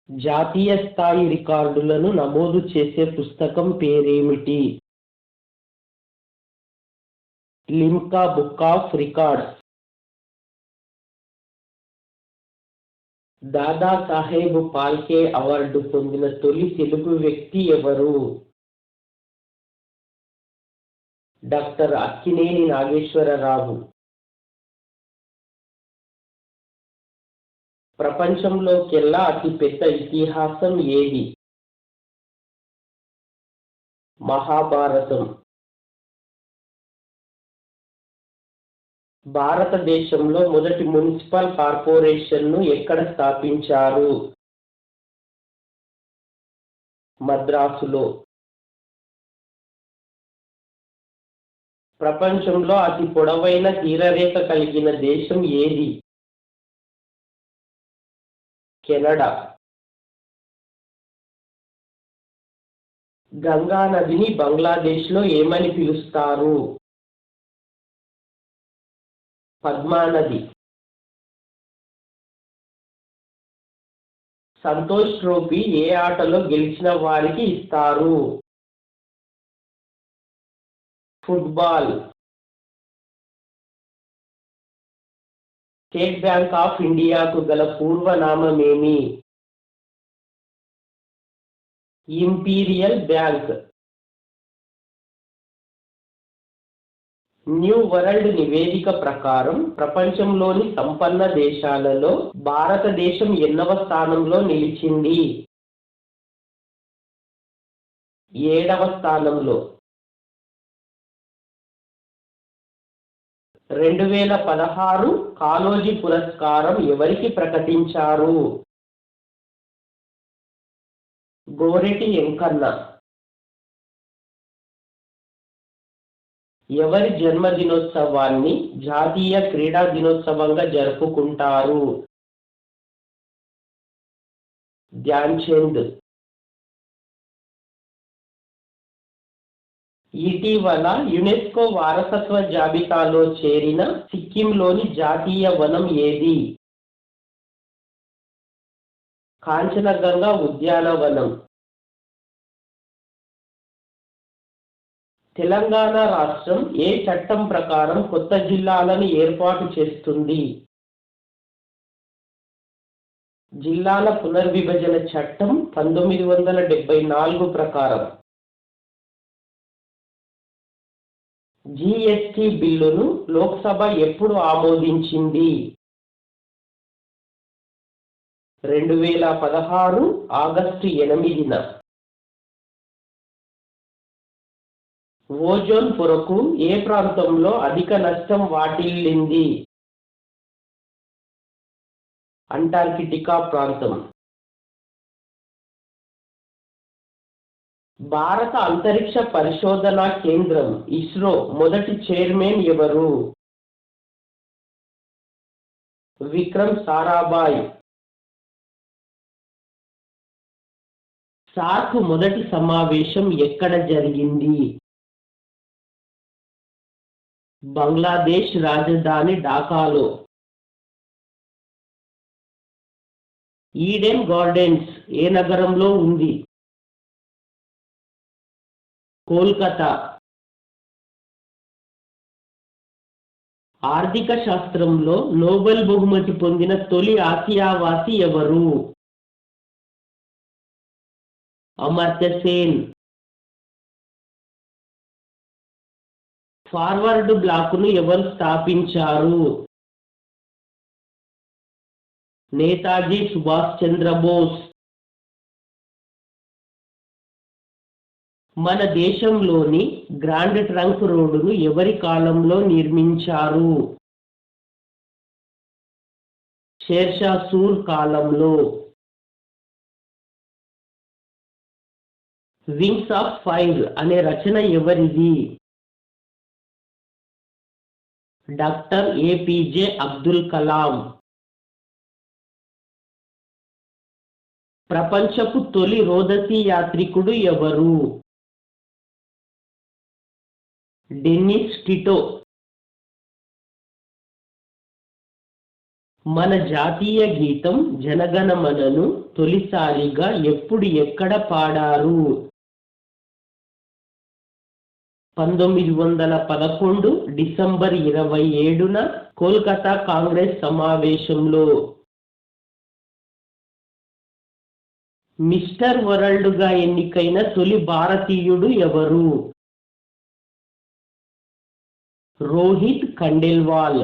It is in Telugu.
జాతీయ స్థాయి రికార్డులను నమోదు చేసే పుస్తకం పేరేమిటి? Limca book of records. Dadasaheb Phalke award పొందిన తొలి తెలుగు వ్యక్తి ఎవరు? డాక్టర్ అక్కినేని నాగేశ్వరరావు. ప్రపంచంలోకెల్లా అతిపెద్ద ఇతిహాసం ఏది? మహాభారతం. భారతదేశంలో మొదటి మున్సిపల్ కార్పొరేషన్ను ఎక్కడ స్థాపించారు? మద్రాసులో. ప్రపంచంలో అతి పొడవైన తీరరేఖ కలిగిన దేశం ఏది? కెనడా. గంగా నదిని బంగ్లాదేశ్లో ఏమని పిలుస్తారు? పద్మానది. సంతోష్ ట్రోఫీ ఏ ఆటలో గెలిచిన వారికి ఇస్తారు? ఫుట్బాల్. స్టేట్ బ్యాంక్ ఆఫ్ ఇండియాకు గల పూర్వనామమేమి? Imperial bank. న్యూ వరల్డ్ నివేదిక ప్రకారం ప్రపంచంలోని సంపన్న దేశాలలో భారతదేశం ఎన్నవ స్థానంలో నిలిచింది? 7వ స్థానంలో. 2016 కాళోజీ పురస్కారం ఎవరికి ప్రకటించారు? గోరెటి వెంకన్న. ఎవరి జన్మదినోత్సవాన్ని జాతీయ క్రీడా దినోత్సవంగా జరుపుకుంటారు? ధ్యాన్ చంద్. ఇటీవల యునెస్కో వారసత్వ జాబితాలో చేరిన సిక్కింలోని జాతీయ వనం ఏది? కాంచనగంగా ఉద్యానవనం. తెలంగాణ రాష్ట్రం ఏ చట్టం ప్రకారం కొత్త జిల్లాలను ఏర్పాటు చేస్తుంది? జిల్లాల పునర్విభజన చట్టం 1974 ప్రకారం. జిఎస్టి బిల్లును లోక్సభ ఎప్పుడు ఆమోదించింది? 2016 ఆగస్టు 8న. ఓజోన్ పొరకు ఏ ప్రాంతంలో అధిక నష్టం వాటిల్లింది? అంటార్కిటికా ప్రాంతం. భారత అంతరిక్ష పరిశోధనా కేంద్రం ఇస్రో మొదటి చైర్మన్ ఎవరు? విక్రమ్ సారాభాయ్. సార్క్ మొదటి సమావేశం ఎక్కడ జరిగింది? బంగ్లాదేశ్ రాజధాని ఢాకాలో. ఈడెన్ గార్డెన్స్ ఏ నగరంలో ఉంది? కోల్కతా. ఆర్థిక శాస్త్రంలో నోబెల్ బహుమతి పొందిన తొలి ఆసియావాసి ఎవరు? అమర్త్య సేన్. ఫార్వర్డ్ బ్లాకును ఎవరు స్థాపించారు? నేతాజీ సుభాష్ చంద్రబోస్. మన దేశంలోని గ్రాండ్ ట్రంక్ రోడ్డును ఎవరి కాలంలో నిర్మించారు? షేర్షా సూర్ కాలంలో. వింగ్స్ ఆఫ్ ఫైర్ అనే రచన ఎవరిది? Doctor APJ Abdul Kalam. ప్రపంచపు తొలి రోదసీ యాత్రికుడు ఎవరు? Dennis Tito. మన జాతీయ గీతం జనగణమనను తొలిసారిగా ఎప్పుడు ఎక్కడ పాడారు? 1911 డిసెంబర్ 27న కోల్కతా కాంగ్రెస్ సమావేశంలో. మిస్టర్ వరల్డ్గా ఎన్నికైన తొలి భారతీయుడు ఎవరు? రోహిత్ ఖండేల్వాల్.